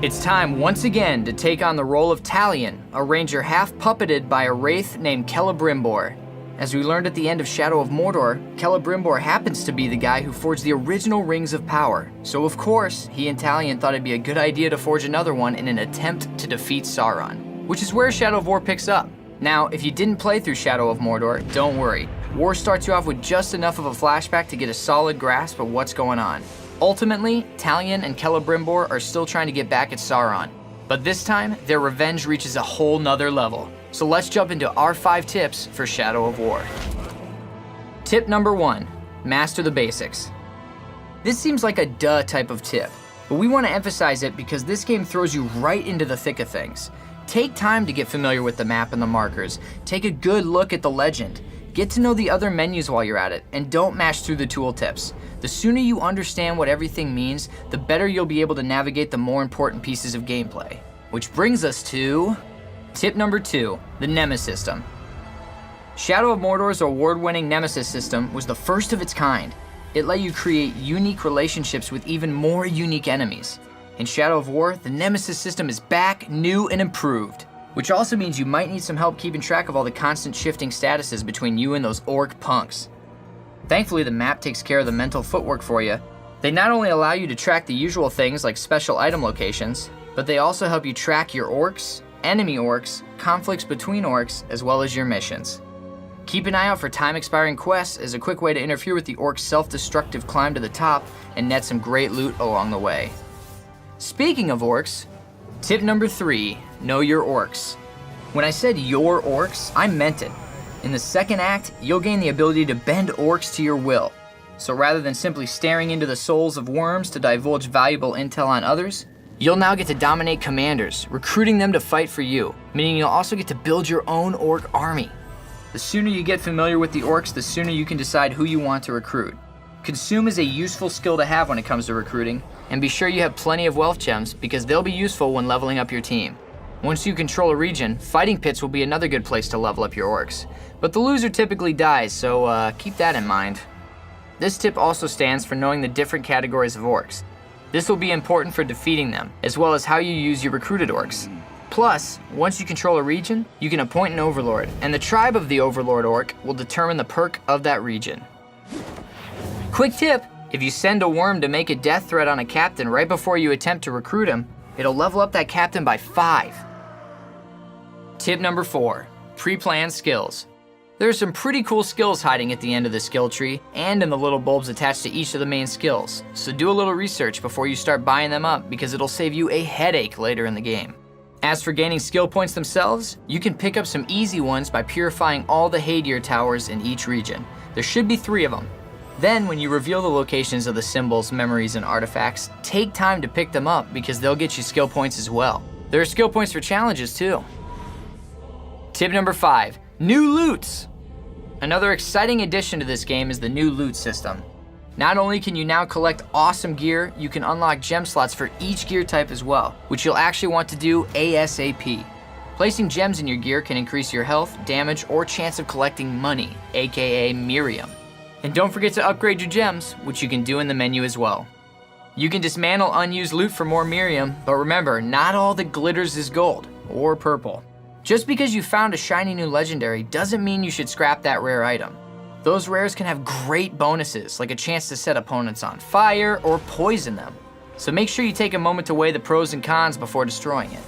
It's time once again to take on the role of Talion, a ranger half puppeted by a wraith named Celebrimbor. As we learned at the end of Shadow of Mordor, Celebrimbor happens to be the guy who forged the original Rings of Power. So of course, he and Talion thought it'd be a good idea to forge another one in an attempt to defeat Sauron, which is where Shadow of War picks up. Now, if you didn't play through Shadow of Mordor, don't worry. War starts you off with just enough of a flashback to get a solid grasp of what's going on. Ultimately, Talion and Celebrimbor are still trying to get back at Sauron, but this time, their revenge reaches a whole nother level. So let's jump into our 5 tips for Shadow of War. Tip number 1, master the basics. This seems like a duh type of tip, but we want to emphasize it because this game throws you right into the thick of things. Take time to get familiar with the map and the markers. Take a good look at the legend. Get to know the other menus while you're at it, and don't mash through the tooltips. The sooner you understand what everything means, the better you'll be able to navigate the more important pieces of gameplay. Which brings us to tip number 2, the Nemesis system. Shadow of Mordor's award-winning Nemesis system was the first of its kind. It let you create unique relationships with even more unique enemies. In Shadow of War, the Nemesis system is back, new, and improved. Which also means you might need some help keeping track of all the constant shifting statuses between you and those orc punks. Thankfully, the map takes care of the mental footwork for you. They not only allow you to track the usual things like special item locations, but they also help you track your orcs, enemy orcs, conflicts between orcs, as well as your missions. Keep an eye out for time-expiring quests as a quick way to interfere with the orcs' self-destructive climb to the top and net some great loot along the way. Speaking of orcs, tip number 3, know your orcs. When I said your orcs, I meant it. In the second act, you'll gain the ability to bend orcs to your will. So rather than simply staring into the souls of worms to divulge valuable intel on others, you'll now get to dominate commanders, recruiting them to fight for you, meaning you'll also get to build your own orc army. The sooner you get familiar with the orcs, the sooner you can decide who you want to recruit. Consume is a useful skill to have when it comes to recruiting, and be sure you have plenty of wealth gems because they'll be useful when leveling up your team. Once you control a region, fighting pits will be another good place to level up your orcs. But the loser typically dies, so keep that in mind. This tip also stands for knowing the different categories of orcs. This will be important for defeating them, as well as how you use your recruited orcs. Plus, once you control a region, you can appoint an overlord, and the tribe of the overlord orc will determine the perk of that region. Quick tip, if you send a worm to make a death threat on a captain right before you attempt to recruit him, it'll level up that captain by 5. Tip number 4, pre-planned skills. There are some pretty cool skills hiding at the end of the skill tree and in the little bulbs attached to each of the main skills, so do a little research before you start buying them up because it'll save you a headache later in the game. As for gaining skill points themselves, you can pick up some easy ones by purifying all the Hadir towers in each region. There should be 3 of them. Then, when you reveal the locations of the symbols, memories, and artifacts, take time to pick them up because they'll get you skill points as well. There are skill points for challenges too. Tip number 5, new loots. Another exciting addition to this game is the new loot system. Not only can you now collect awesome gear, you can unlock gem slots for each gear type as well, which you'll actually want to do ASAP. Placing gems in your gear can increase your health, damage, or chance of collecting money, aka Miriam. And don't forget to upgrade your gems, which you can do in the menu as well. You can dismantle unused loot for more Miriam, but remember, not all that glitters is gold, or purple. Just because you found a shiny new legendary doesn't mean you should scrap that rare item. Those rares can have great bonuses, like a chance to set opponents on fire or poison them. So make sure you take a moment to weigh the pros and cons before destroying it.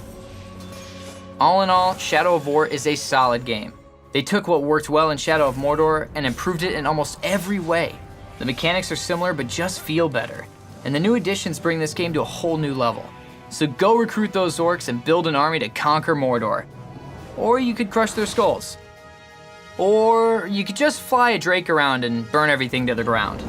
All in all, Shadow of War is a solid game. They took what worked well in Shadow of Mordor and improved it in almost every way. The mechanics are similar but just feel better. And the new additions bring this game to a whole new level. So go recruit those orcs and build an army to conquer Mordor. Or you could crush their skulls. Or you could just fly a drake around and burn everything to the ground.